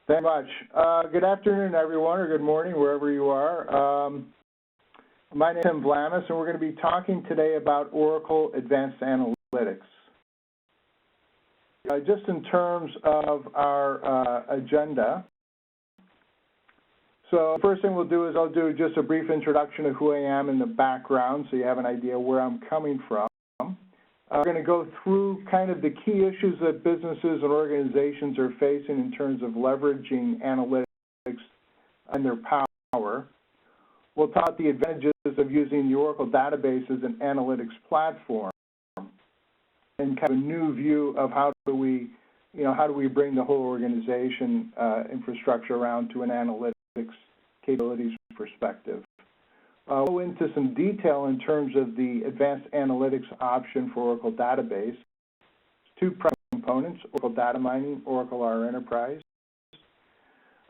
Thank you much. Good afternoon, everyone, or good morning, wherever you are. My name is Vlamis, and we're going to be talking today about Oracle Advanced Analytics. Just in terms of our agenda, so the first thing we'll do is I'll do just a brief introduction of who I am in the background so you have an idea where I'm coming from. We're going to go through kind of the key issues that businesses and organizations are facing in terms of leveraging analytics and their power. We'll talk about the advantages of using the Oracle database as an analytics platform and kind of a new view of how do we bring the whole organization infrastructure around to an analytics capabilities perspective. We'll go into some detail in terms of the advanced analytics option for Oracle database. Two primary components, Oracle Data Mining, Oracle R Enterprise.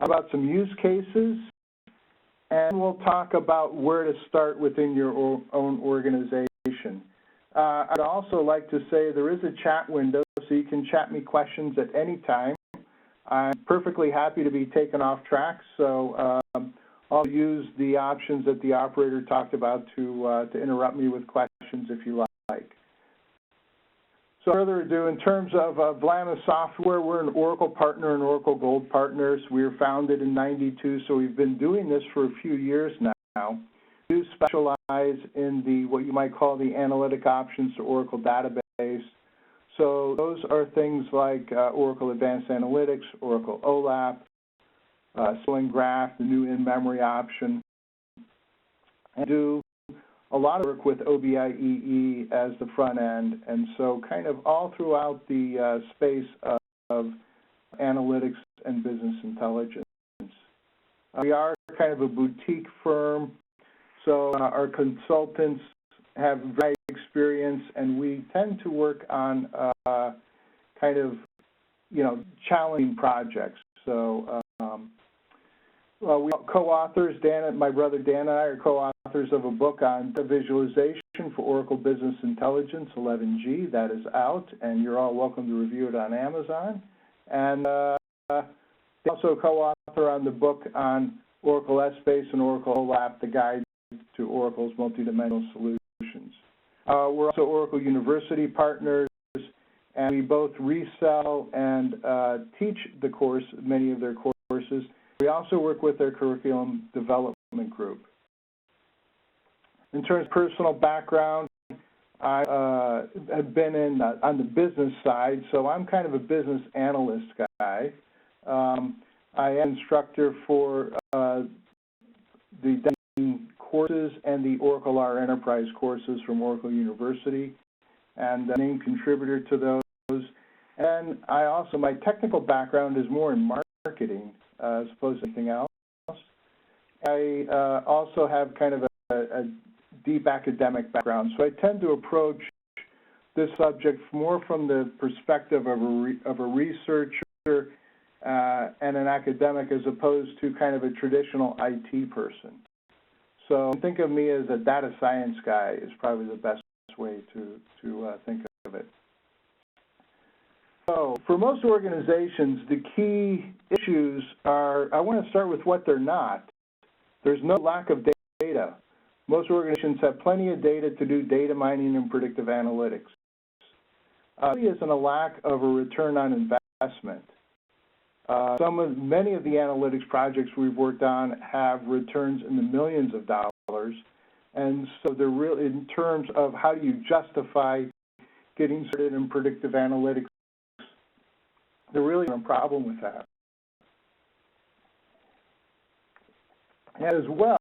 About some use cases, and we'll talk about where to start within your own organization. I'd also like to say there is a chat window, so you can chat me questions at any time. I'm perfectly happy to be taken off track, so I'll use the options that the operator talked about to interrupt me with questions if you like. So further ado, in terms of Vlamis software, we're an Oracle partner and Oracle Gold partners. We were founded in '92, so we've been doing this for a few years now. We do specialize in the what you might call the analytic options to Oracle database. So those are things like Oracle Advanced Analytics, Oracle OLAP, Swing Graph, the new in-memory option, and do a lot of work with OBIEE as the front end, and so kind of all throughout the space of analytics and business intelligence. We are kind of a boutique firm, so our consultants have very experience, and we tend to work on kind of, challenging projects. So we are co-authors, my brother Dan and I are co-authors of a book on the visualization for Oracle Business Intelligence 11G. That is out, and you're all welcome to review it on Amazon. And they also co-author on the book on Oracle Essbase and Oracle OLAP, the guide to Oracle's multidimensional solutions. We're also Oracle University partners, and we both resell and teach the course, many of their courses. We also work with their curriculum development group. In terms of personal background, I have been on the business side, so I'm kind of a business analyst guy. I am instructor for the courses and the Oracle R Enterprise courses from Oracle University, and a named contributor to those. And my technical background is more in marketing as opposed to anything else. I also have kind of a deep academic background, so I tend to approach this subject more from the perspective of a researcher and an academic as opposed to kind of a traditional IT person. So think of me as a data science guy is probably the best way to think of it. So for most organizations, the key issues are, I want to start with what they're not. There's no lack of data. Most organizations have plenty of data to do data mining and predictive analytics. There isn't a lack of a return on investment. Many of the analytics projects we've worked on have returns in the millions of dollars, and so they're really, in terms of how do you justify getting started in predictive analytics, there really isn't a problem with that. And as well,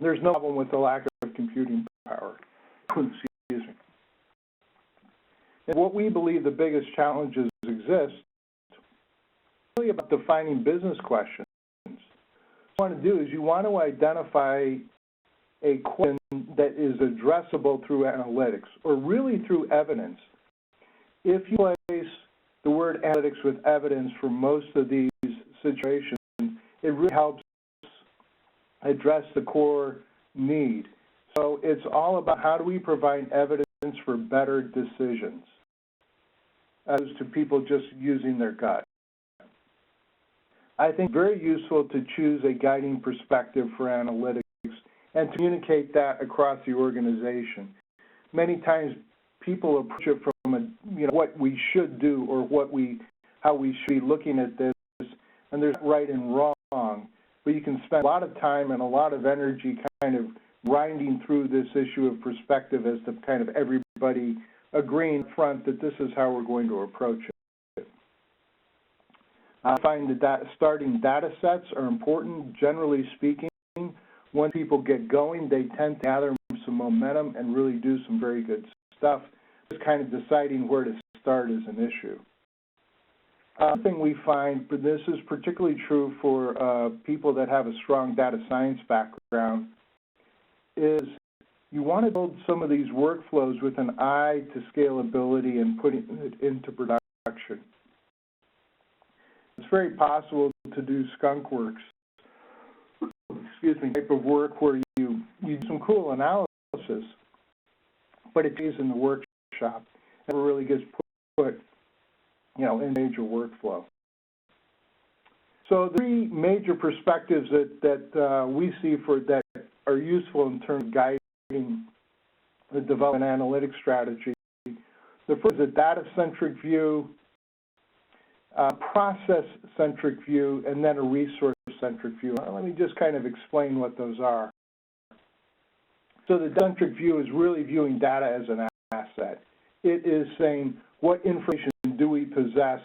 there's no problem with the lack of computing power. Excuse me. And what we believe the biggest challenges exist really about defining business questions. What you want to do is you want to identify a question that is addressable through analytics or really through evidence. If you place the word analytics with evidence for most of these situations, it really helps address the core need. So it's all about how do we provide evidence for better decisions as to people just using their gut. I think very useful to choose a guiding perspective for analytics and to communicate that across the organization. Many times people approach it from what we should do or how we should be looking at this, and there's right and wrong, but you can spend a lot of time and a lot of energy kind of grinding through this issue of perspective as to kind of everybody agreeing up front that this is how we're going to approach it. I find that starting data sets are important. Generally speaking, when people get going, they tend to gather some momentum and really do some very good stuff. Just kind of deciding where to start is an issue. One thing we find, but this is particularly true for people that have a strong data science background, is you want to build some of these workflows with an eye to scalability and putting it into production. It's very possible to do skunk works, type of work where you do some cool analysis, but it stays in the workshop. It never really gets put in major workflow. So the three major perspectives that we see that are useful in terms of guiding the development analytics strategy. The first is a data-centric view, process-centric view, and then a resource-centric view. Let me just kind of explain what those are. So the data-centric view is really viewing data as an asset. It is saying what information do we possess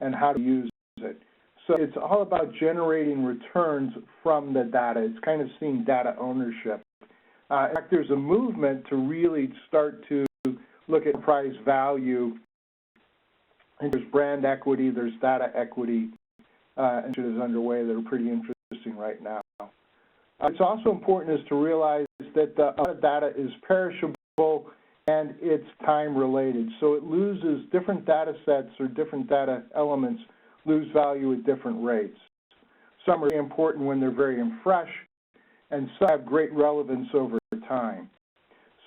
and how to use it. So it's all about generating returns from the data. It's kind of seeing data ownership. In fact, there's a movement to really start to look at enterprise value. And there's brand equity, there's data equity, and it is underway that are pretty interesting right now. It's also important is to realize that a lot of data is perishable and it's time related. So it loses, different data sets or different data elements lose value at different rates. Some are important when they're very fresh, and some have great relevance over time.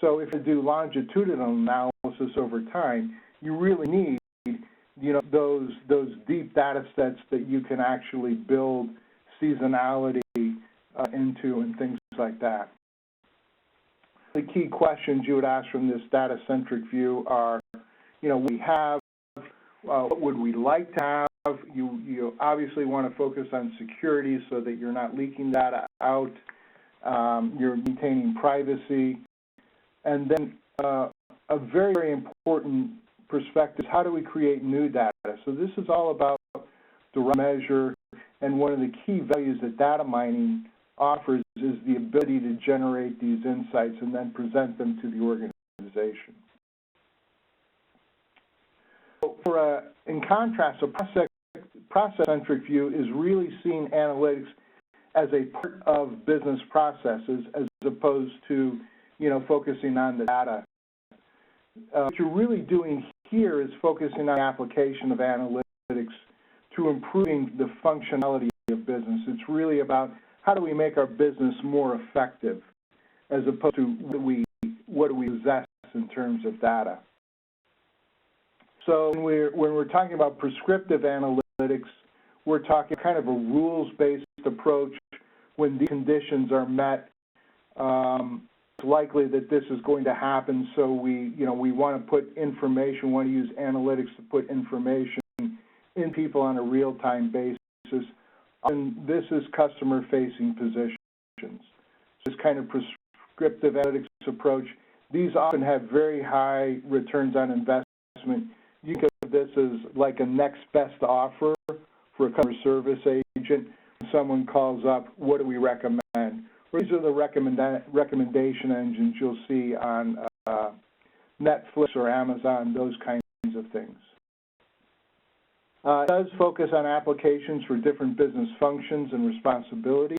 So if you do longitudinal analysis over time, you really need those deep data sets that you can actually build seasonality into and things like that. The key questions you would ask from this data-centric view are, we have, what would we like to have? You obviously want to focus on security so that you're not leaking data out. You're maintaining privacy. And then a very, very important perspective is how do we create new data? So this is all about the right measure, and one of the key values that data mining offers is the ability to generate these insights and then present them to the organization. So in contrast, a process-centric view is really seeing analytics as a part of business processes as opposed to, focusing on the data. What you're really doing here is focusing on the application of analytics to improving the functionality of business. It's really about how do we make our business more effective as opposed to what do we possess in terms of data. So when we're talking about prescriptive analytics, we're talking kind of a rules-based approach. When these conditions are met, it's likely that this is going to happen. So we want to put information, we want to use analytics to put information in people on a real-time basis. And this is customer-facing positions. This kind of prescriptive analytics approach, these often have very high returns on investment. You can think of this as like a next best offer for a customer service agent. When someone calls up, what do we recommend? These are the recommendation engines you'll see on Netflix or Amazon, those kinds of things. It does focus on applications for different business functions and responsibilities.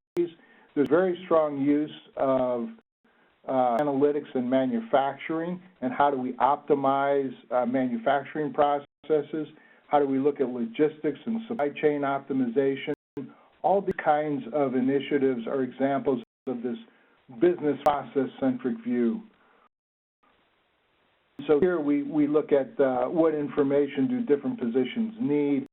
There's very strong use of analytics in manufacturing and how do we optimize manufacturing processes, how do we look at logistics and supply chain optimization. All these kinds of initiatives are examples of this business process-centric view. So here we look at what information do different positions need,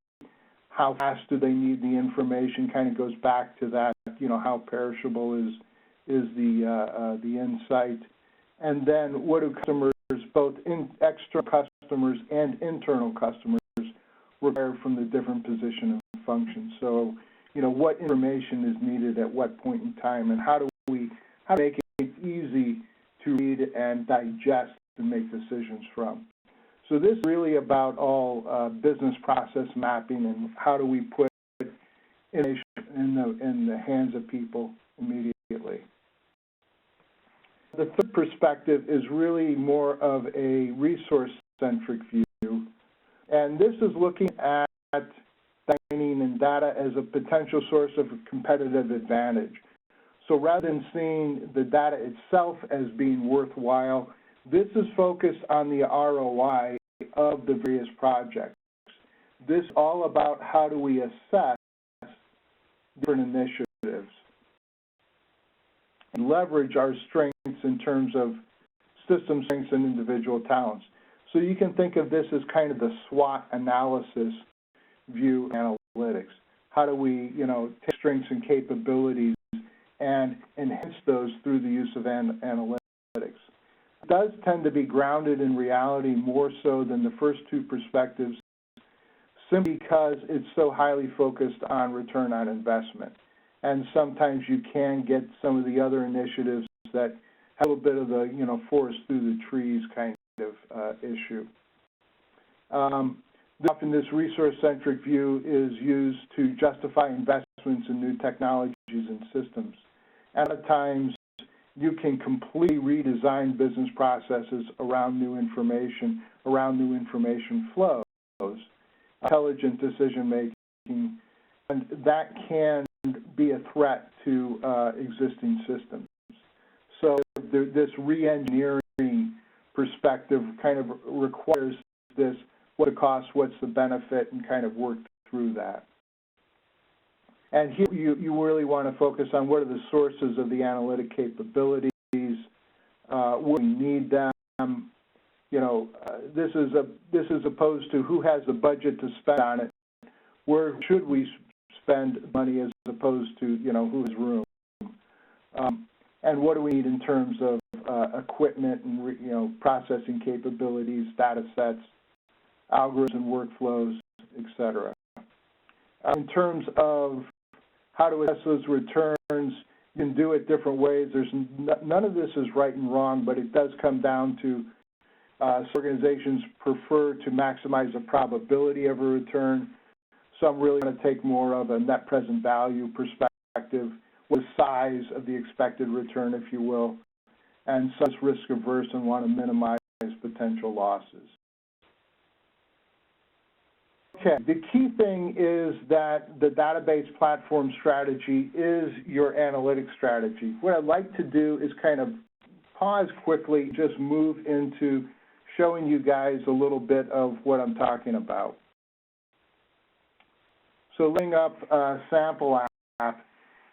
how fast do they need the information, kind of goes back to that, how perishable is the insight. And then what do customers, both external customers and internal customers, require from the different position and functions? So, what information is needed at what point in time, and how do we make it easy to read and digest and make decisions from? So this is really about all business process mapping and how do we put information in the hands of people immediately. The third perspective is really more of a resource-centric view, and this is looking at mining and data as a potential source of competitive advantage. So rather than seeing the data itself as being worthwhile, this is focused on the ROI of the various projects. This is all about how do we assess different initiatives and leverage our strengths in terms of system strengths and individual talents. So you can think of this as kind of the SWOT analysis view analytics. How do we, take strengths and capabilities and enhance those through the use of analytics? It does tend to be grounded in reality more so than the first two perspectives, simply because it's so highly focused on return on investment. And sometimes you can get some of the other initiatives that have a bit of the, forest through the trees kind of issue. Often this resource-centric view is used to justify investments in new technologies and systems. At a times, you can completely redesign business processes around new information flows, intelligent decision-making, and that can be a threat to existing systems. So this re-engineering perspective kind of requires this, what the cost, what's the benefit, and kind of work through that. And here you really want to focus on what are the sources of the analytic capabilities, where we need them. This is opposed to who has the budget to spend on it. Where should we spend money as opposed to who has room? And what do we need in terms of equipment and processing capabilities, data sets, algorithms and workflows, etc. In terms of how to assess those returns, you can do it different ways. There's none of this is right and wrong, but it does come down to organizations prefer to maximize the probability of a return. Some really want to take more of a net present value perspective, with size of the expected return, if you will, and some risk averse and want to minimize potential losses. Okay, the key thing is that the database platform strategy is your analytics strategy. What I'd like to do is kind of pause quickly, just move into showing you guys a little bit of what I'm talking about. So loading up a sample app,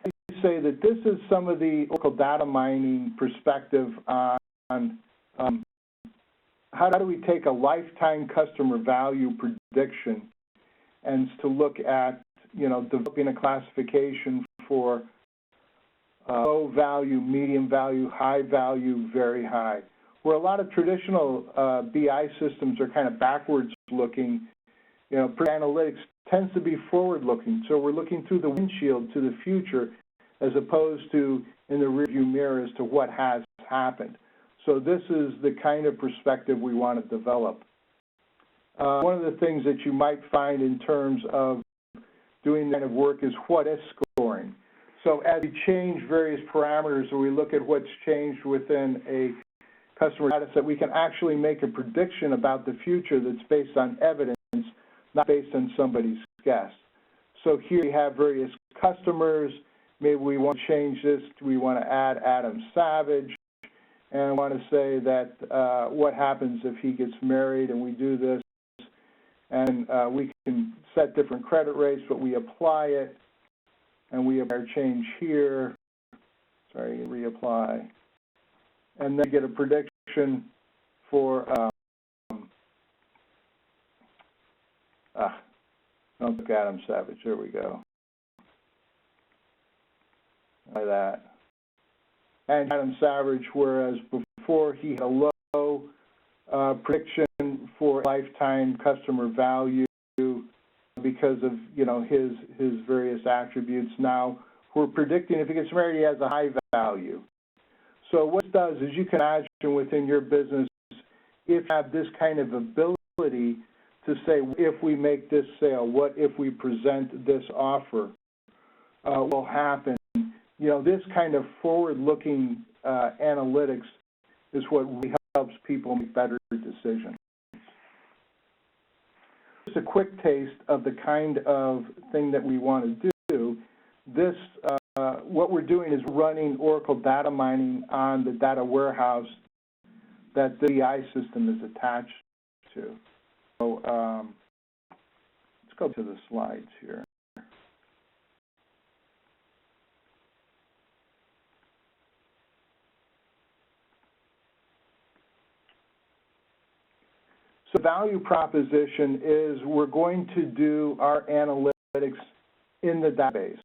you say that this is some of the local data mining perspective on how do we take a lifetime customer value prediction and to look at, developing a classification for low value, medium value, high value, very high. Where a lot of traditional BI systems are kind of backwards looking, analytics tends to be forward looking. So we're looking through the windshield to the future as opposed to in the rearview mirror as to what has happened. So this is the kind of perspective we want to develop. One of the things that you might find in terms of doing that kind of work is what is scoring. So as we change various parameters or we look at what's changed within a customer data set, we can actually make a prediction about the future that's based on evidence, not based on somebody's guess. So here we have various customers. Maybe we want to change this. We want to add Adam Savage. And I want to say that what happens if he gets married, and we do this. And we can set different credit rates, but we apply it. And we apply our change here. Sorry, reapply. And then get a prediction for Oh, look, Adam Savage. There we go. Like that. And Adam Savage, whereas before he had a low prediction for lifetime customer value because of his various attributes. Now we're predicting if he gets married, he has a high value. So what it does is you can imagine within your business, if you have this kind of ability to say, if we make this sale, what if we present this offer, will happen. This kind of forward-looking analytics is what really helps people make better decisions. Just a quick taste of the kind of thing that we want to do. This, what we're doing is running Oracle data mining on the data warehouse that the BI system is attached to. So let's go to the slides here. So value proposition is we're going to do our analytics in the database.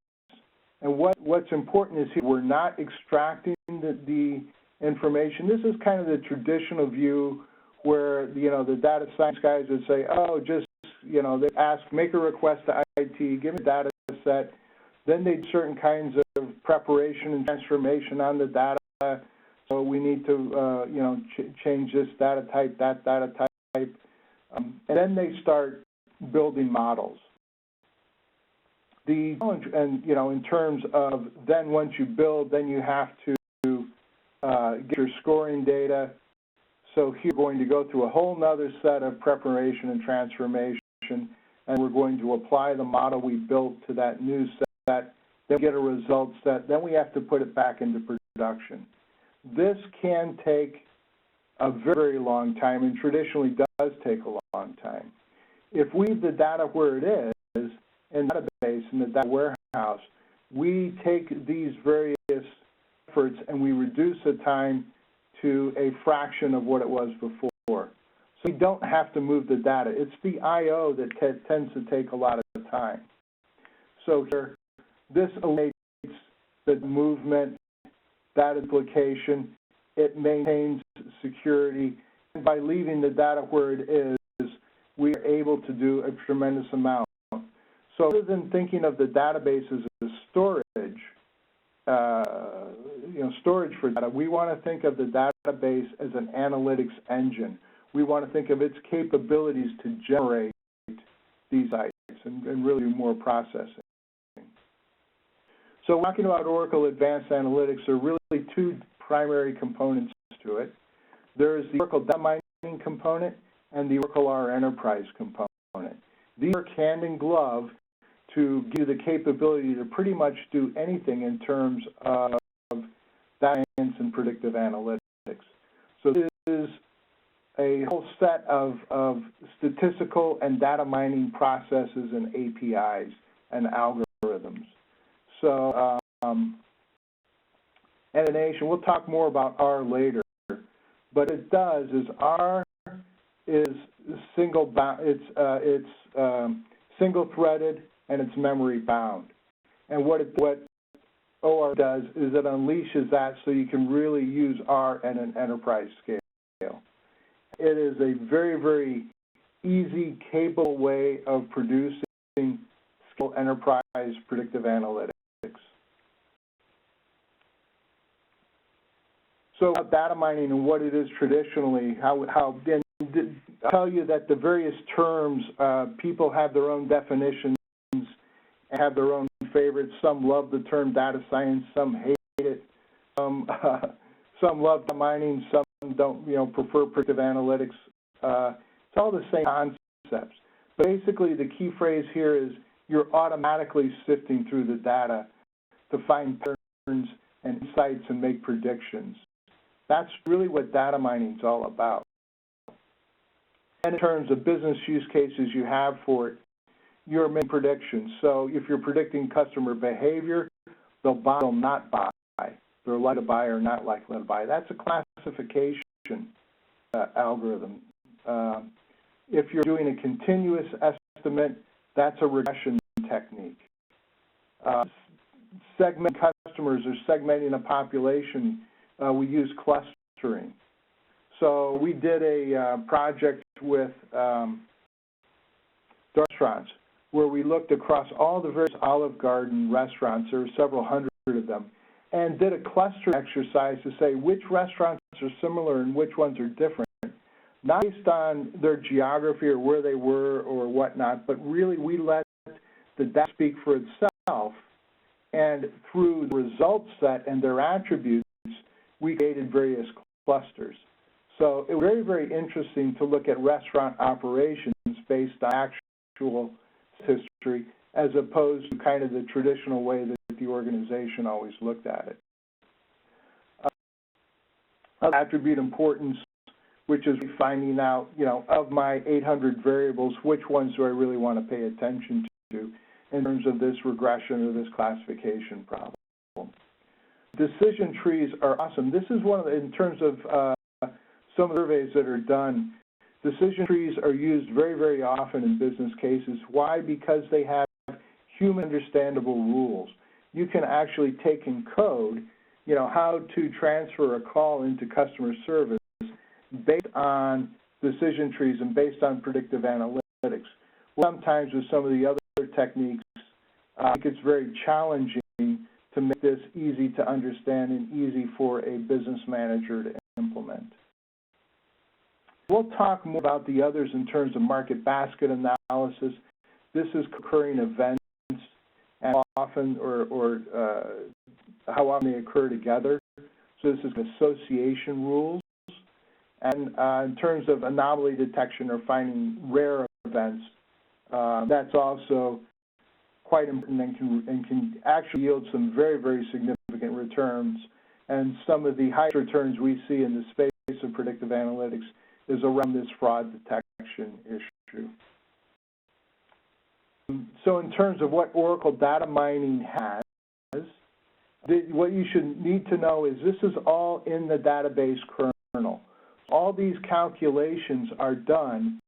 And what's important is here, we're not extracting the information. This is kind of the traditional view where, the data science guys would say, oh, just, they ask, make a request to IT, give a data set, then they do certain kinds of preparation and transformation on the data. So we need to, change this data type, that data type. And then they start building models. The challenge, and in terms of then once you build, then you have to get your scoring data. So here we're going to go through a whole nother set of preparation and transformation, and we're going to apply the model we built to that new set. Then we get a result set. Then we have to put it back into production. This can take a very long time, and traditionally does take a long time. If we leave the data where it is, in the database, in the data warehouse, we take these various efforts and we reduce the time to a fraction of what it was before. So we don't have to move the data. It's the I/O that tends to take a lot of time. So here, this eliminates the movement, data duplication. It maintains security. And by leaving the data where it is, we are able to do a tremendous amount. So rather than thinking of the database as a storage, storage for data, we want to think of the database as an analytics engine. We want to think of its capabilities to generate these items and really do more processing. So talking about Oracle Advanced Analytics, there are really two primary components to it. There's the Oracle Data Mining component and the Oracle R Enterprise component. These work hand in glove to give you the capability to pretty much do anything in terms of data science and predictive analytics. So this is a whole set of statistical and data mining processes and APIs and algorithms. So animation, we'll talk more about R later, but it does is R is single-threaded and it's memory bound. And what OR does is it unleashes that so you can really use R at an enterprise scale. It is a very, very easy, capable way of producing scale enterprise predictive analytics. So data mining and what it is traditionally, I'll tell you that the various terms, people have their own definitions and have their own favorites. Some love the term data science, some hate it. Some love data mining, some don't, prefer predictive analytics. It's all the same concepts. But basically, the key phrase here is you're automatically sifting through the data to find patterns and insights and make predictions. That's really what data mining is all about. And in terms of business use cases you have for it, you're making predictions. So if you're predicting customer behavior, they'll buy, they'll not buy. They're likely to buy or not likely to buy. That's a classification algorithm. If you're doing a continuous estimate, That's a regression technique. Segment customers or segmenting a population, we use clustering. So we did a project with restaurants where we looked across all the various Olive Garden restaurants, there were several hundred of them, and did a cluster exercise to say which restaurants are similar and which ones are different, not based on their geography or where they were or whatnot, but really we let the data speak for itself, and through the result set and their attributes, we created various clusters. So it was very, very interesting to look at restaurant operations based on actual history as opposed to kind of the traditional way that the organization always looked at it. Attribute importance, which is finding out, of my 800 variables, which ones do I really want to pay attention to in terms of this regression or this classification problem. Decision trees are awesome. This is one of the, in terms of some surveys that are done, decision trees are used very, very often in business cases. Why? Because they have human understandable rules. You can actually take in code, how to transfer a call into customer service based on decision trees and based on predictive analytics. Sometimes with some of the other techniques, I think it's very challenging to make this easy to understand and easy for a business manager to implement. We'll talk more about the others in terms of market basket analysis. This is occurring events and often or how often they occur together. So this is association rules. And in terms of anomaly detection or finding rare events, that's also quite important and can actually yield some very, very significant returns. And some of the highest returns we see in the space of predictive analytics is around this fraud detection issue. So in terms of what Oracle data mining has, what you should need to know is this is all in the database kernel. All these calculations are done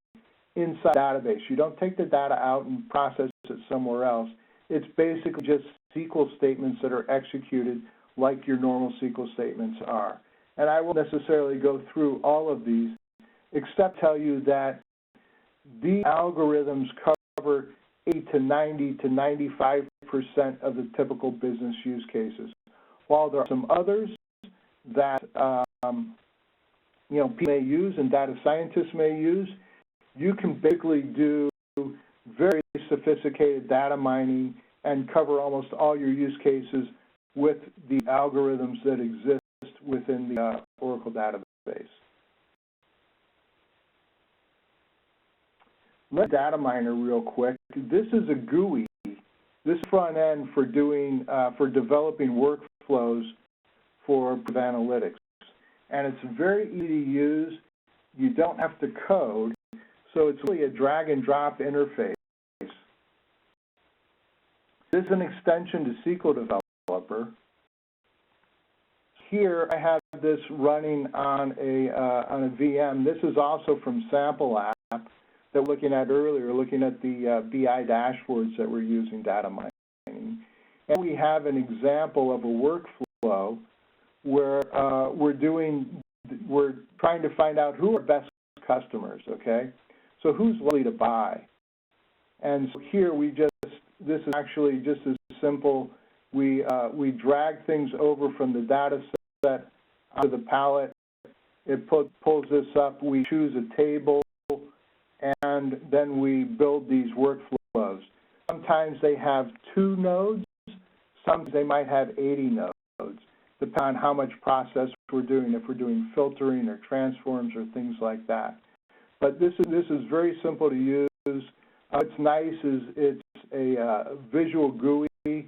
inside the database. You don't take the data out and process it somewhere else. It's basically just SQL statements that are executed like your normal SQL statements are. And I won't necessarily go through all of these, except tell you that these algorithms cover 80 to 90 to 95% of the typical business use cases. While there are some others that people may use and data scientists may use, you can basically do very sophisticated data mining and cover almost all your use cases with the algorithms that exist within the Oracle database. Let's data miner real quick. This is a GUI. This front end for doing for developing workflows for analytics, and it's very easy to use. You don't have to code, so it's really a drag and drop interface. This is an extension to SQL Developer. Here I have this running on a VM. This is also from Sample App that we're looking at earlier, looking at the BI dashboards that we're using data mining. And we have an example of a workflow where we're trying to find out who are best customers, okay? So who's likely to buy? And so here this is actually just as simple. We drag things over from the data set onto the palette. It pulls this up. We choose a table, and then we build these workflows. Sometimes they have 2 nodes. Sometimes they might have 80 nodes, depending on how much process we're doing, if we're doing filtering or transforms or things like that. But this is very simple to use. What's nice is it's a visual GUI.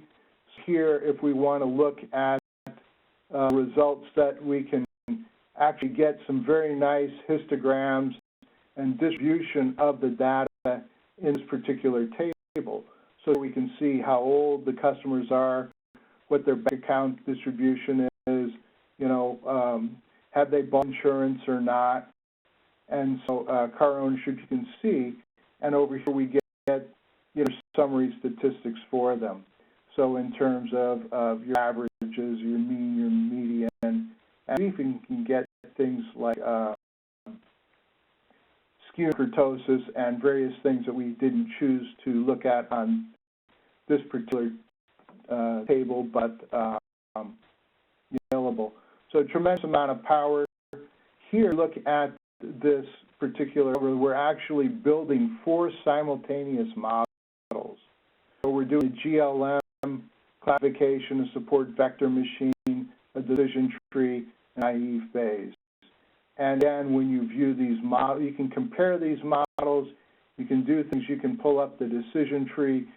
Here, if we want to look at results set, we can actually get some very nice histograms and distribution of the data in this particular table. So we can see how old the customers are, what their bank account distribution is, have they bought insurance or not, and so car ownership you can see. And over here we get, summary statistics for them. So in terms of your averages, your mean, your median, and we even can get things like skew kurtosis and various things that we didn't choose to look at on this particular table, but available. So a tremendous amount of power. Here, look at this particular, we're actually building 4 simultaneous models. So we're doing a GLM classification, a support vector machine, a decision tree, and naive Bayes. And then when you view these models, you can compare these models, you can do things, you can pull up the decision tree,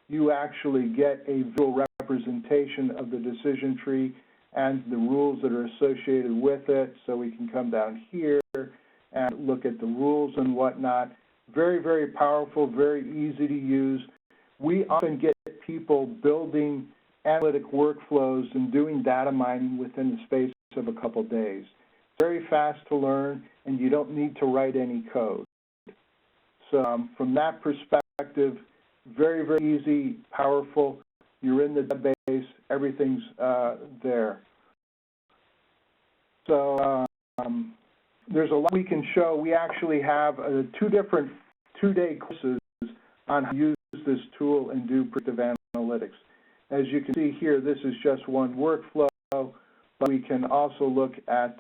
you actually get a visual representation of the decision tree and the rules that are associated with it. So we can come down here and look at the rules and whatnot. Very, very powerful, very easy to use. We often get people building analytic workflows and doing data mining within the space of a couple days. Very fast to learn, and you don't need to write any code. So from that perspective, very, very easy, powerful. You're in the database, everything's there. So there's a lot we can show. We actually have 2 different 2-day courses on how to use this tool and do predictive analytics. As you can see here, this is just one workflow, but we can also look at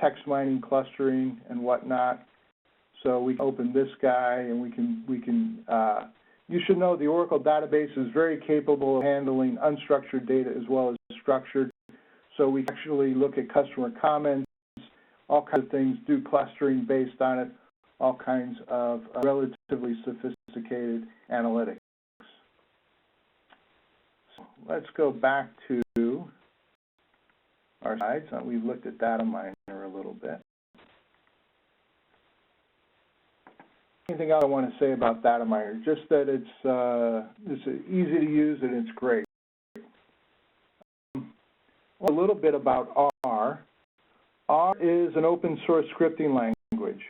text mining, clustering, and whatnot. So we can open this guy, and we can you should know the Oracle database is very capable of handling unstructured data as well as structured. So we actually look at customer comments, all kinds of things, do clustering based on it, all kinds of relatively sophisticated analytics. So let's go back to our slides. We've looked at data miner a little bit. Anything else I want to say about data miner? Just that it's easy to use and it's great. A little bit about R. R is an open source scripting language.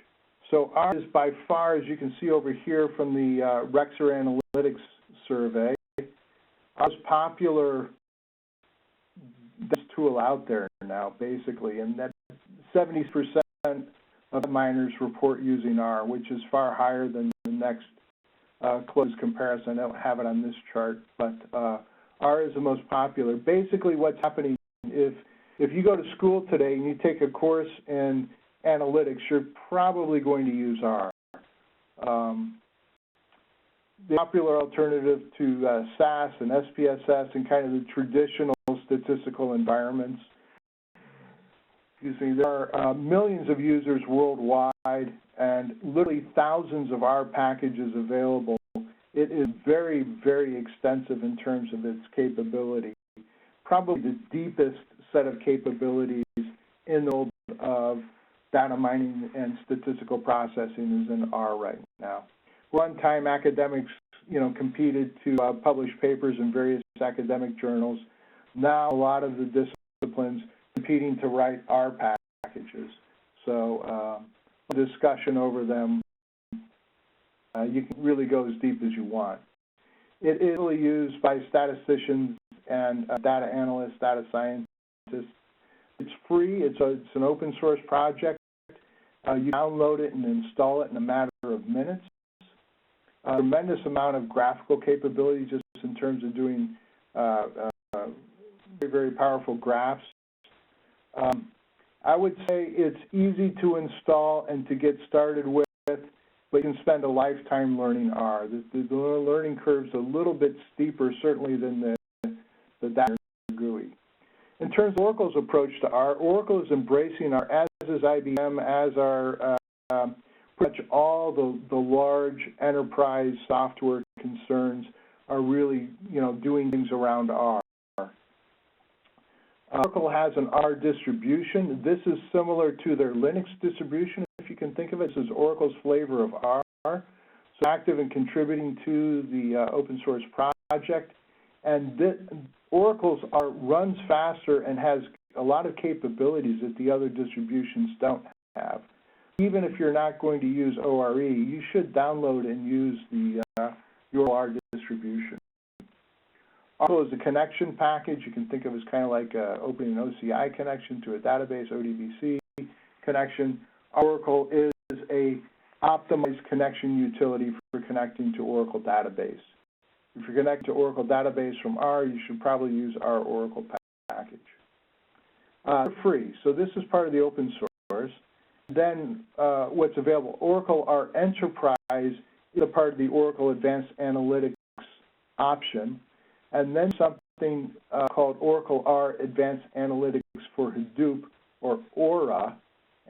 So R is by far, as you can see over here from the Rexer Analytics survey, our most popular tool out there now, basically, and that 70% of miners report using R, which is far higher than the next closest comparison. I don't have it on this chart, but R is the most popular. Basically, what's happening, if you go to school today and you take a course in analytics, you're probably going to use R. The popular alternative to SAS and SPSS and kind of the traditional statistical environments. There are millions of users worldwide and literally thousands of R packages available. It is very, very extensive in terms of its capability. Probably the deepest set of capabilities in the world of data mining and statistical processing is in R right now. One time academics, competed to publish papers in various academic journals. Now a lot of the disciplines competing to write R packages. So discussion over them, you can really go as deep as you want. It is really used by statisticians and data analysts, data scientists. It's free. It's an open source project. You download it and install it in a matter of minutes. A tremendous amount of graphical capability just in terms of doing very, very powerful graphs. I would say it's easy to install and to get started with, but you can spend a lifetime learning R. The learning curve's a little bit steeper, certainly, than the data GUI. In terms of Oracle's approach to R, Oracle is embracing R, as is IBM, as are pretty much all the large enterprise software concerns are really, doing things around R. Oracle has an R distribution. This is similar to their Linux distribution, if you can think of it. This is Oracle's flavor of R. So active and contributing to the open source project. And Oracle's R runs faster and has a lot of capabilities that the other distributions don't have. even if you're not going to use ORE, you should download and use the URL distribution. Also, as a connection package, you can think of as kind of like opening an OCI connection to a database, ODBC connection. Oracle is a optimized connection utility for connecting to Oracle database. If you're connected to Oracle database from R, you should probably use our Oracle package. They're free, so this is part of the open source. Then what's available, Oracle R Enterprise is a part of the Oracle Advanced Analytics option, and then something called Oracle R Advanced Analytics for Hadoop, or Aura,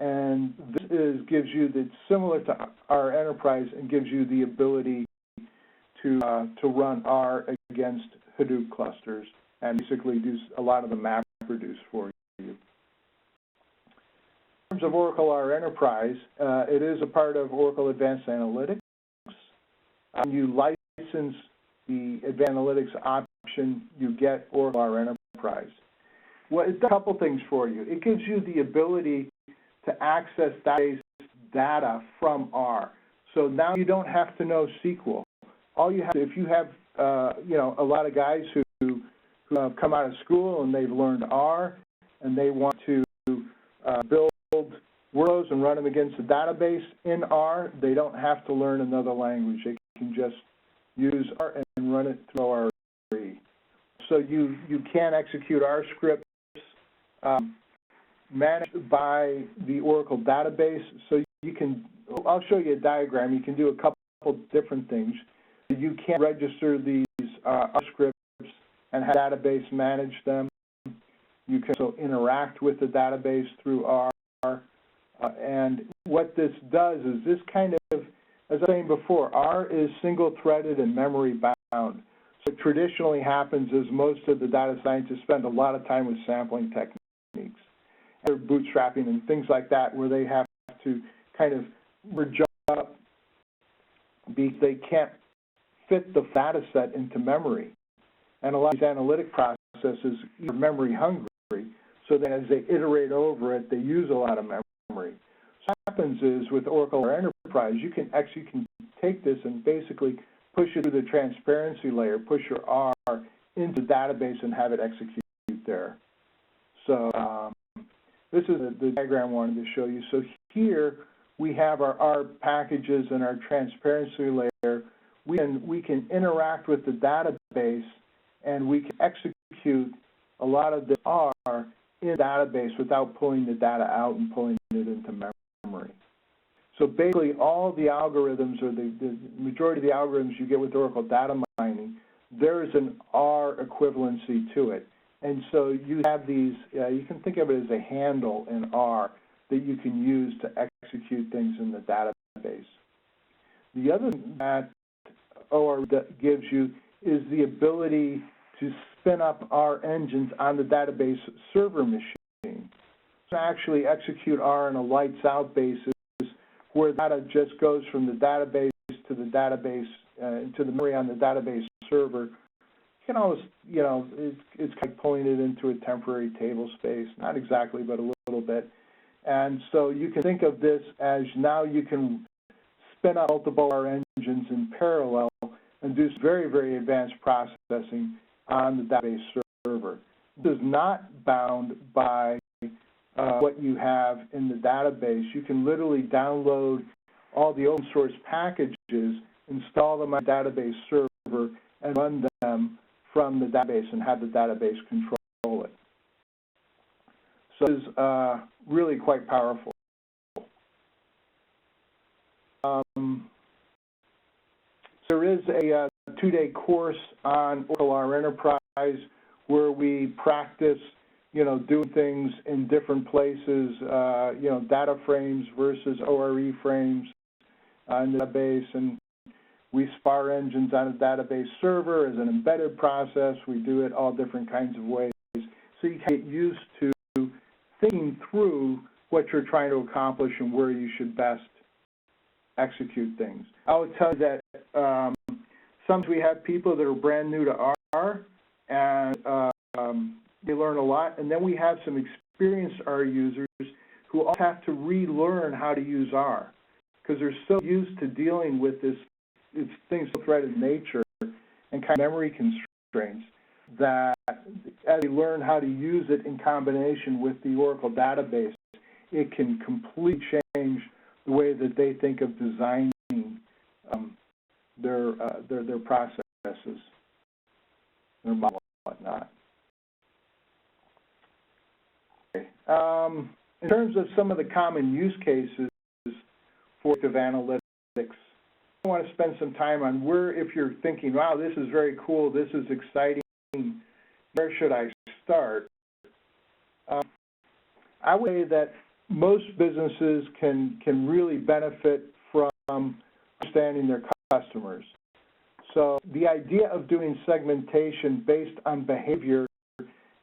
and this gives you, that's similar to R Enterprise and gives you the ability to run R against Hadoop clusters and basically do a lot of the map reduce for you. In terms of Oracle R Enterprise, it is a part of Oracle Advanced Analytics. When you license the Advanced Analytics option, you get Oracle R Enterprise. Well, it does a couple things for you. It gives you the ability to access database data from R. So now you don't have to know SQL. All you have to, if you have, a lot of guys who have come out of school and they've learned R and they want to build workflows and run them against the database in R, they don't have to learn another language. They can just use R and run it through ORE. So you can execute R scripts managed by the Oracle database. So you can, I'll show you a diagram. You can do a couple different things. You can register these R scripts and have the database manage them. You can also interact with the database through R. And what this does is this kind of, as I was saying before, R is single-threaded and memory-bound. So what traditionally happens is most of the data scientists spend a lot of time with sampling techniques, or bootstrapping and things like that, where they have to kind of merge up because they can't fit the data set into memory. And a lot of these analytic processes are memory hungry, so then as they iterate over it, they use a lot of memory. So what happens is with Oracle or Enterprise, you can take this and basically push it through the transparency layer, push your R into the database and have it execute there. So this is the diagram I wanted to show you. So here we have our R packages and our transparency layer. We can interact with the database and we can execute a lot of the R in the database without pulling the data out and pulling it into memory. So basically all the algorithms, or the majority of the algorithms you get with Oracle data mining, there is an R equivalency to it. And so you have these, you can think of it as a handle in R that you can use to execute things in the database. The other thing that OR gives you is the ability to spin up R engines on the database server machine. So actually execute R on a lights-out basis where data just goes from the database to the database, to the memory on the database server. You can always, it's kind of pulling it into a temporary table space, not exactly, but a little bit. And so you can think of this as now you can spin up multiple R engines in parallel and do very, very advanced processing on the database server. This is not bound by what you have in the database. You can literally download all the open source packages, install them on the database server, and run them from the database and have the database control it. So it is really quite powerful. There is a two-day course on Oracle R Enterprise where we practice, doing things in different places, data frames versus ORE frames in the database, and we spar engines on a database server as an embedded process. We do it all different kinds of ways. So you can get used to thinking through what you're trying to accomplish and where you should best execute things. I would tell you that sometimes we have people that are brand new to R, and they learn a lot, and then we have some experienced R users who also have to relearn how to use R, because they're so used to dealing with this, it's things so threaded nature and kind of memory constraints that as they learn how to use it in combination with the Oracle database, it can completely change the way that they think of designing their processes, their model, and whatnot. Okay. In terms of some of the common use cases for predictive analytics, I want to spend some time on where, if you're thinking, wow, this is very cool, this is exciting, where should I start? I would say that most businesses can really benefit from understanding their customers. So the idea of doing segmentation based on behavior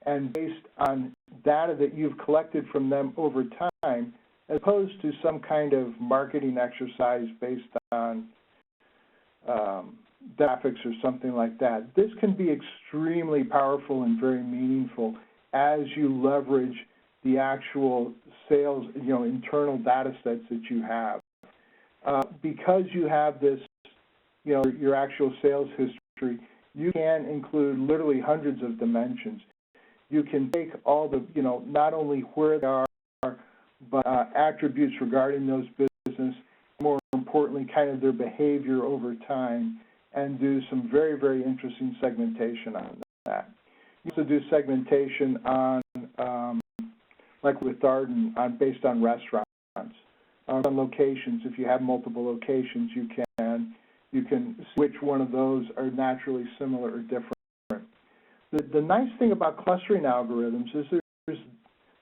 and based on data that you've collected from them over time, as opposed to some kind of marketing exercise based on graphics or something like that. This can be extremely powerful and very meaningful as you leverage the actual sales, internal data sets that you have. Because you have this, your actual sales history, you can include literally hundreds of dimensions. You can take all the, not only where they are, but attributes regarding those business, more importantly, kind of their behavior over time, and do some very, very interesting segmentation on that. You also do segmentation on, like with Darden, based on restaurants, on locations. If you have multiple locations, you can see which one of those are naturally similar or different. The nice thing about clustering algorithms is there's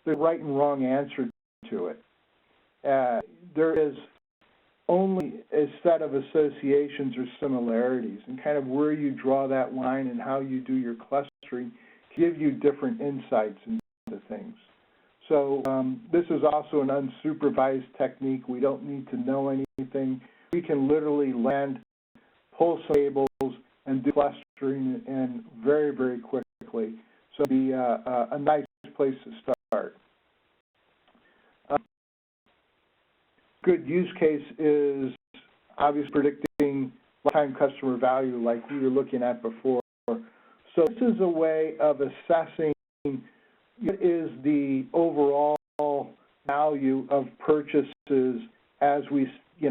the right and wrong answer to it. There is only a set of associations or similarities, and kind of where you draw that line and how you do your clustering give you different insights into things. So this is also an unsupervised technique. We don't need to know anything. We can literally pull some tables, and do clustering in very, very quickly. So it'd be a nice place to start. Good use case is obviously predicting lifetime customer value like we were looking at before. So this is a way of assessing what is the overall value of purchases as we see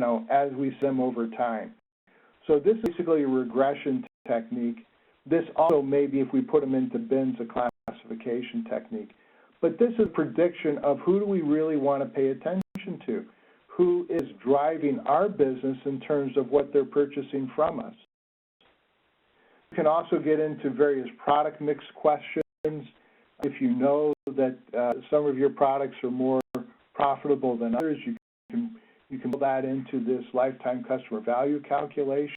them over time. So this is basically a regression technique. This also maybe, if we put them into bins, a classification technique. But this is prediction of who do we really want to pay attention to, who is driving our business in terms of what they're purchasing from us. You can also get into various product mix questions. If you know that some of your products are more profitable than others, you can build that into this lifetime customer value calculation.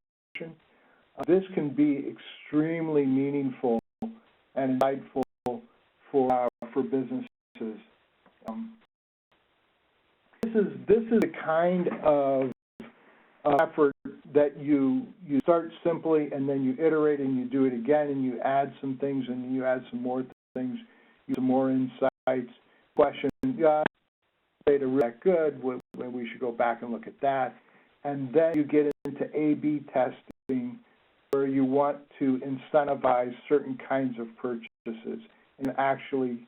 This can be extremely meaningful and insightful for businesses. This is the kind of effort that you start simply, and then you iterate and you do it again, and you add some things, and you add some more things, some more insights. Question, data really that good, we should go back and look at that. And then you get into A/B testing, where you want to incentivize certain kinds of purchases and actually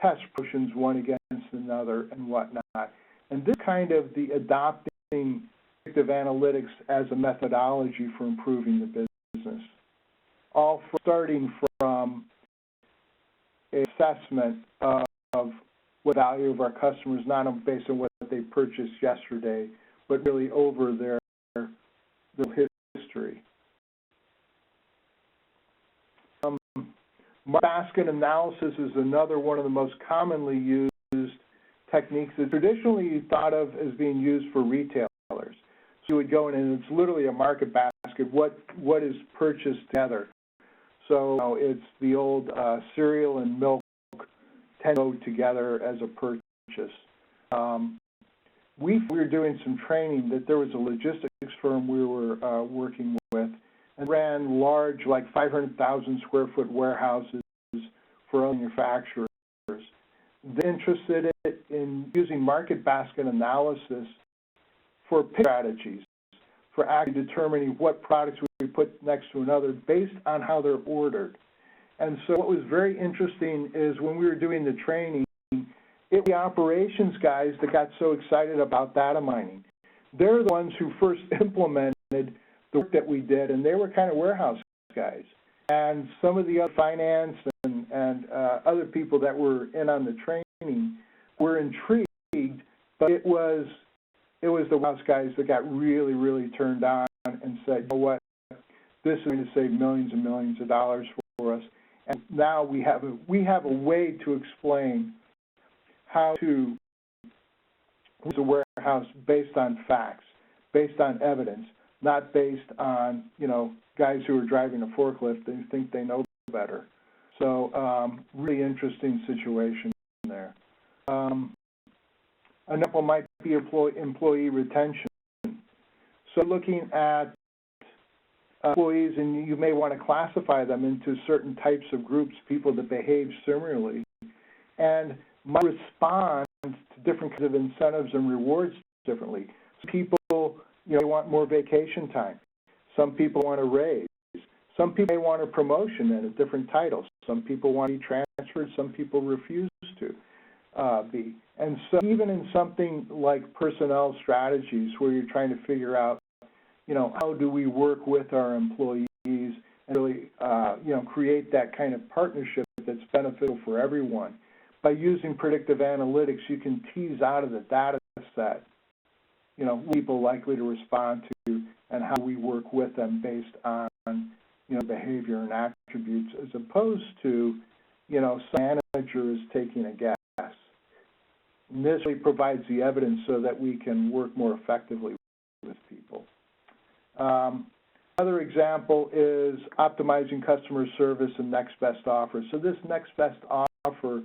test promotions one against another and whatnot. And this kind of the adopting predictive analytics as a methodology for improving the business, all starting from an assessment of what value of our customers, not based on what they purchased yesterday, but really over their history. Basket analysis is another one of the most commonly used techniques that traditionally thought of as being used for retailers. So you would go in, and it's literally a market basket. What is purchased together? So it's the old cereal and milk tend to go together as a purchase. We were doing some training that there was a logistics firm we were working with, and ran large, like 500,000 square foot warehouses for manufacturers. They're interested in using market basket analysis for pick strategies, for actually determining what products we put next to another based on how they're ordered. And so what was very interesting is when we were doing the training, it was the operations guys that got so excited about data mining. They're the ones who first implemented the work that we did, and they were kind of warehouse guys. And some of the other finance and other people that were in on the training were intrigued, but it was the warehouse guys that got really, really turned on and said, you know what, this is going to save millions and millions of dollars for us. And now we have a way to explain how to use a warehouse based on facts, based on evidence, not based on, guys who are driving a forklift and think they know better. So really interesting situation there. An example might be employee retention. So looking at employees, and you may want to classify them into certain types of groups, people that behave similarly, and might respond to different kinds of incentives and rewards differently. Some people, they want more vacation time. Some people want a raise. Some people may want a promotion and a different title. Some people want to be transferred. Some people refuse to be. And so even in something like personnel strategies where you're trying to figure out, how do we work with our employees and really, create that kind of partnership that's beneficial for everyone. By using predictive analytics, you can tease out of the data set, people likely to respond to and how we work with them based on, behavior and attributes, as opposed to, some manager is taking a guess. And this really provides the evidence so that we can work more effectively with people. Another example is optimizing customer service and next best offer. So this next best offer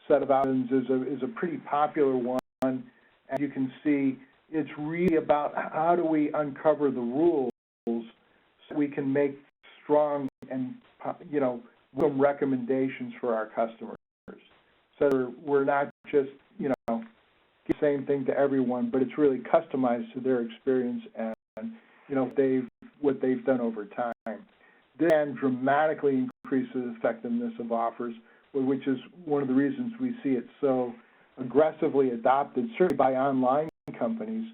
set of options is a pretty popular one, and you can see it's really about how do we uncover the rules so we can make strong and, some recommendations for our customers. So we're not just, the same thing to everyone, but it's really customized to their experience and, what they've done over time. This can dramatically increase the effectiveness of offers, which is one of the reasons we see it so aggressively adopted, certainly by online companies.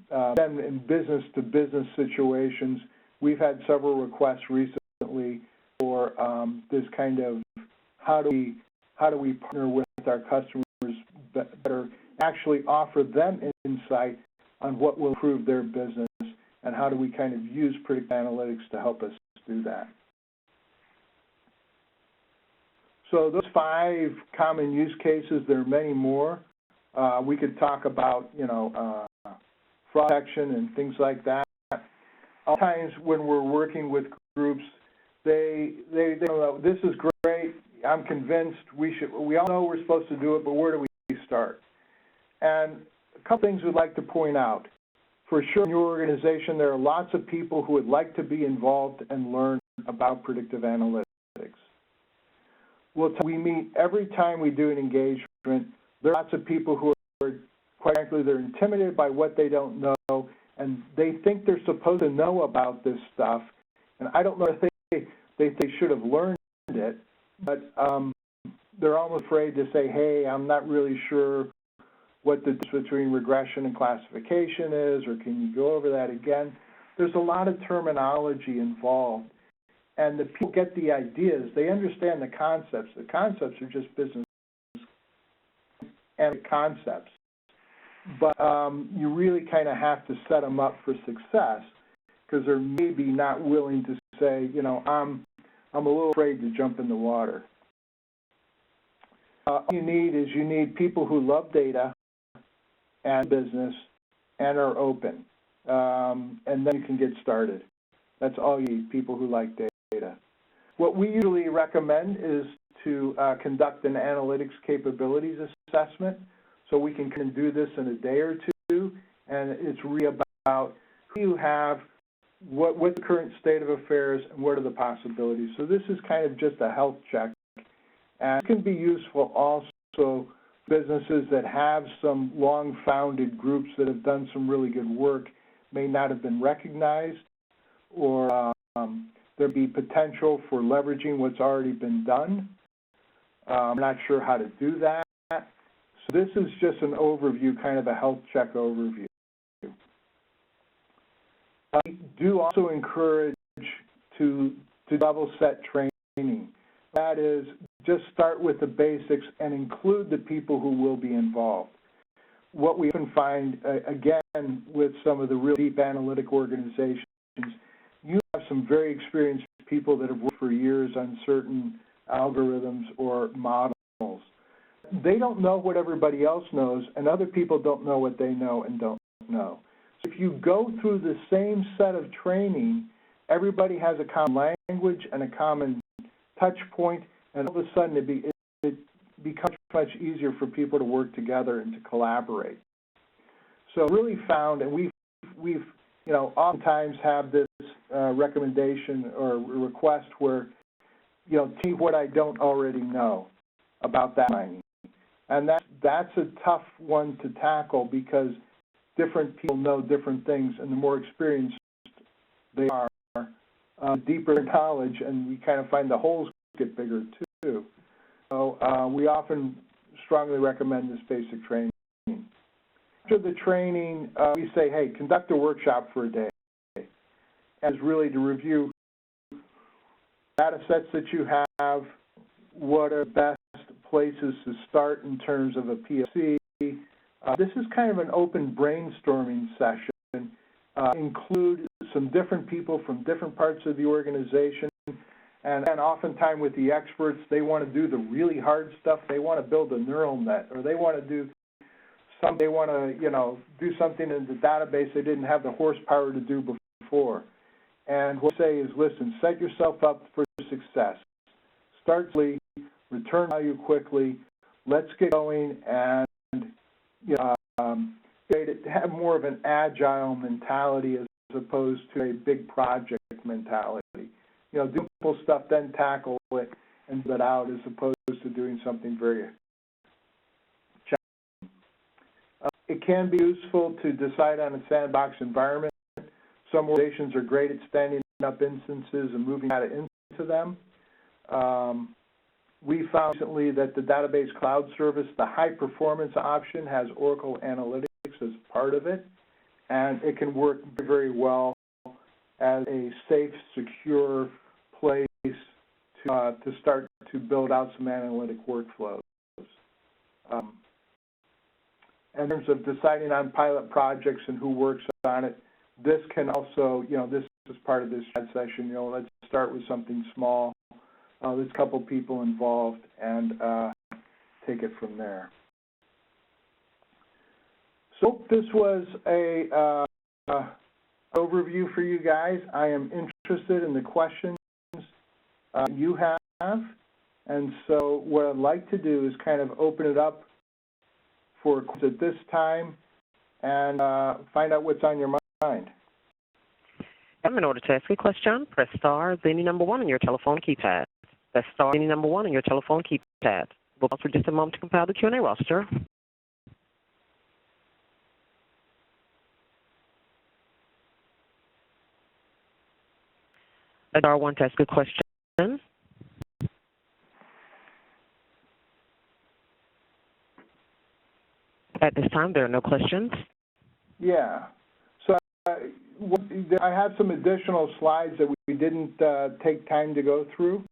Then in business-to-business situations, we've had several requests recently for this kind of how do we partner with our customers better, actually offer them insight on what will improve their business, and how do we kind of use predictive analytics to help us do that. So those 5 common use cases, there are many more. We could talk about, fraud detection and things like that. Sometimes when we're working with groups, they know, this is great, I'm convinced we all know we're supposed to do it, but where do we start? And a couple things we'd like to point out. For sure, in your organization, there are lots of people who would like to be involved and learn about predictive analytics. We meet every time we do an engagement. There are lots of people who are, quite frankly, they're intimidated by what they don't know, and they think they're supposed to know about this stuff. And I don't know if they should have learned it, but they're almost afraid to say, hey, I'm not really sure what the difference between regression and classification is, or can you go over that again? There's a lot of terminology involved. And the people get the ideas. They understand the concepts. The concepts are just business and concepts. But you really kind of have to set them up for success, because they're maybe not willing to say, I'm a little afraid to jump in the water. All you need people who love data and business and are open. And then you can get started. That's all you need, people who like data. What we usually recommend is to conduct an analytics capabilities assessment, so we can do this in a day or two, and it's really about who you have, what's the current state of affairs, and what are the possibilities. So this is kind of just a health check, and it can be useful also businesses that have some long-founded groups that have done some really good work may not have been recognized, or there be potential for leveraging what's already been done. I'm not sure how to do that. So this is just an overview, kind of a health check overview. We do also encourage to level set training. That is, just start with the basics and include the people who will be involved. What we often find, again, with some of the real deep analytic organizations, you have some very experienced people that have worked for years on certain algorithms or models. They don't know what everybody else knows, and other people don't know what they know and don't know. So if you go through the same set of training, everybody has a common language and a common touch point, and all of a sudden it becomes much easier for people to work together and to collaborate. So really found, and we've oftentimes have this recommendation or request where, see what I don't already know about that mining. And that's a tough one to tackle because different people know different things, and the more experienced they are, deeper knowledge, and we kind of find the holes get bigger too. So we often strongly recommend this basic training. After the training, we say, hey, conduct a workshop for a day. And it's really to review data sets that you have, what are the best places to start in terms of a POC. This is kind of an open brainstorming session. Include some different people from different parts of the organization, and oftentimes with the experts, they want to do the really hard stuff. They want to build a neural net, or they want to do something. They want to, do something in the database they didn't have the horsepower to do before. And what we say is, listen, set yourself up for success. Start slowly, return value quickly. Let's get going and have more of an agile mentality as opposed to a big project mentality. Do simple stuff, then tackle it and get it out, as opposed to doing something very challenging. It can be useful to decide on a sandbox environment. Some organizations are great at standing up instances and moving data into them. We found recently that the database cloud service, the high performance option, has Oracle Analytics as part of it, and it can work very well as a safe, secure place to start to build out some analytic workflows. In terms of deciding on pilot projects and who works on it, this can also, this is part of this chat session, let's start with something small. There's a couple people involved, and take it from there. So this was a overview for you guys. I am interested in the questions you have, and so what I'd like to do is kind of open it up for questions at this time and find out what's on your mind. In order to ask a question, press star, then the number 1 on your telephone keypad. That's star, then the number 1 on your telephone keypad. We'll pause for just a moment to compile the Q&A roster. Star 1 to ask a question. At this time, there are no questions. Yeah. So I have some additional slides that we didn't take time to go through.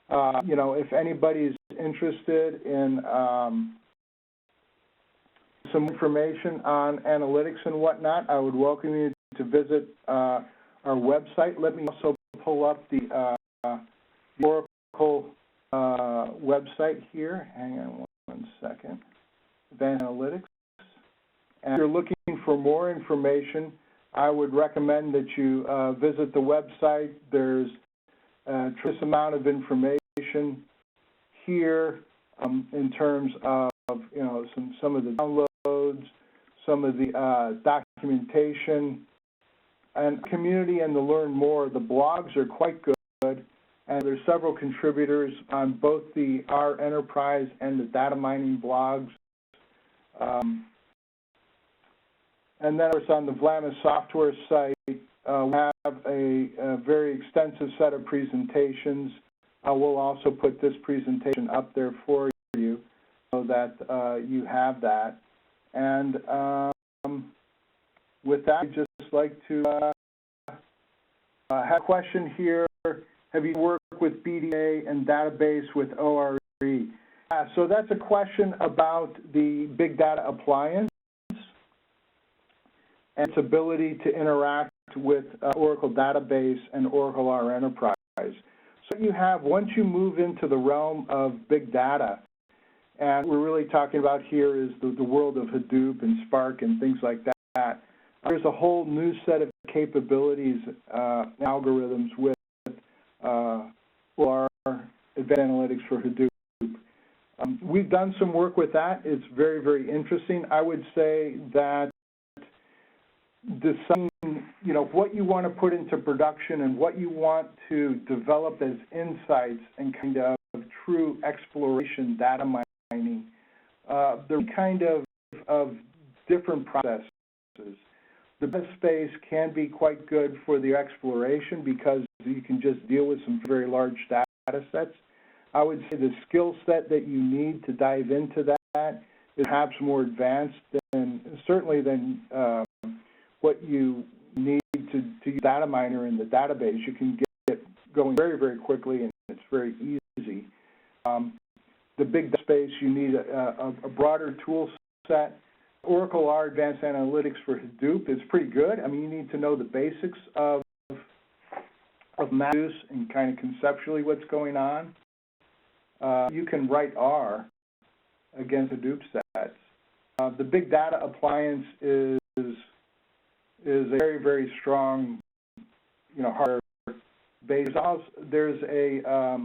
If anybody's interested in some information on analytics and whatnot, I would welcome you to visit our website. Let me also pull up the Oracle website here. Hang on one second. Advanced Analytics. And if you're looking for more information, I would recommend that you visit the website. There's a tremendous amount of information here in terms of some of the downloads, some of the documentation, and community, and to learn more. The blogs are quite good, and there's several contributors on both the R Enterprise and the data mining blogs. And then, of course, on the Vlamis software site, we have a very extensive set of presentations. We'll also put this presentation up there for you so that you have that. And with that, I'd just like to have a question here. Have you worked with BDA and database with ORE? So that's a question about the big data appliance and its ability to interact with Oracle Database and Oracle R Enterprise. So you have, once you move into the realm of big data, and we're really talking about here is the world of Hadoop and Spark and things like that, there's a whole new set of capabilities and algorithms with our advanced analytics for Hadoop. We've done some work with that. It's very, very interesting. I would say that deciding, what you want to put into production and what you want to develop as insights and kind of true exploration data mining, they're kind of different processes. The best space can be quite good for the exploration because you can just deal with some very large data sets. I would say the skill set that you need to dive into that is perhaps more advanced than what you need to use data miner in the database. You can get going very, very quickly, and it's very easy. The big data space, you need a broader tool set. Oracle R Advanced Analytics for Hadoop is pretty good. I mean, you need to know the basics of MapReduce and kind of conceptually what's going on. You can write R against Hadoop sets. The big data appliance is a very, very strong, hardware base. There is a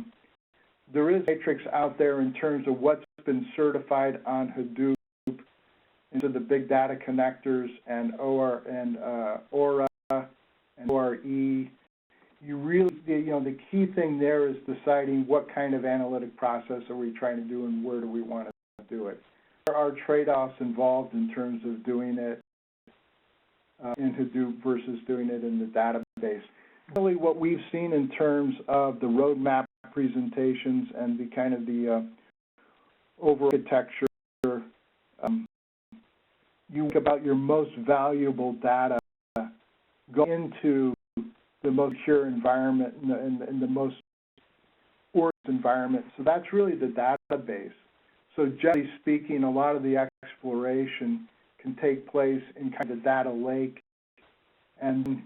matrix out there in terms of what's been certified on Hadoop into the big data connectors and Aura and ORE. You really, the key thing there is deciding what kind of analytic process are we trying to do and where do we want to do it. There are trade-offs involved in terms of doing it in Hadoop versus doing it in the database. Really what we've seen in terms of the roadmap presentations and the kind of the overall architecture, you think about your most valuable data going into the most secure environment and the most organized environment. So that's really the database. So generally speaking, a lot of the exploration can take place in kind of data lake, and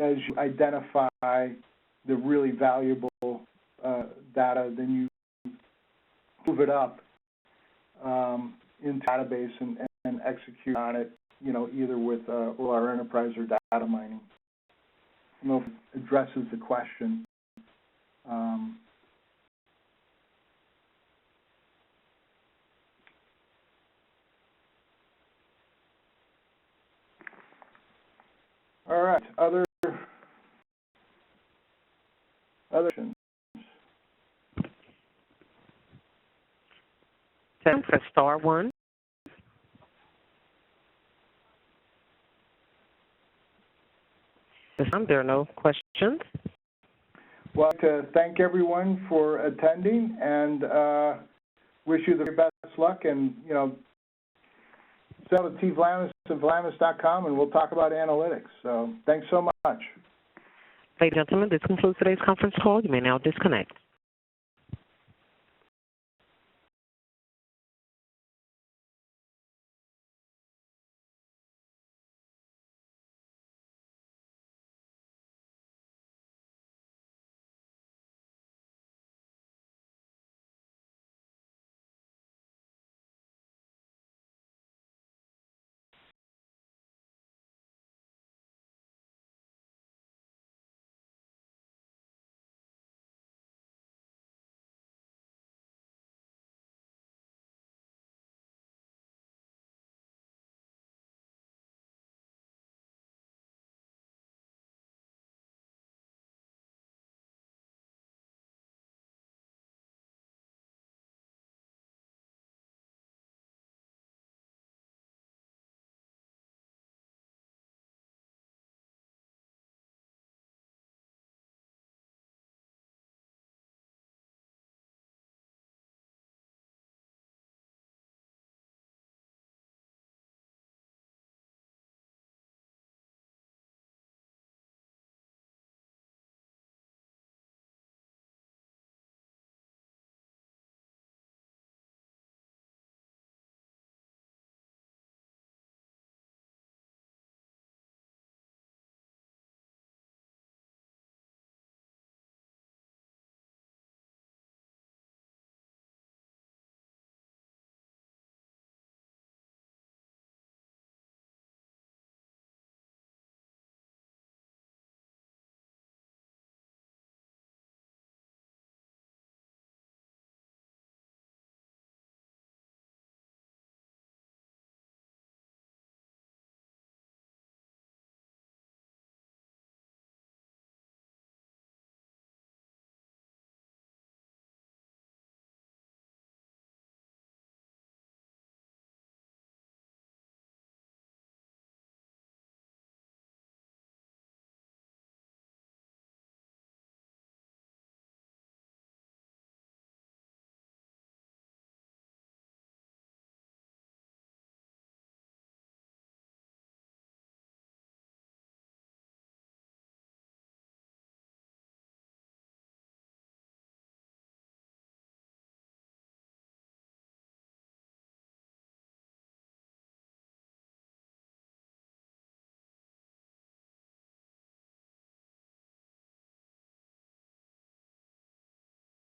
as you identify the really valuable data, then you move it up into database and execute on it, either with our enterprise or data mining. I don't know if it addresses the question. All right, other questions? Press star 1. This time there are no questions. Well, I'd like to thank everyone for attending and wish you the very best luck. And, send it to Vlamis at Vlamis.com, and we'll talk about analytics. So thanks so much. Ladies and gentlemen, this concludes today's conference call. You may now disconnect.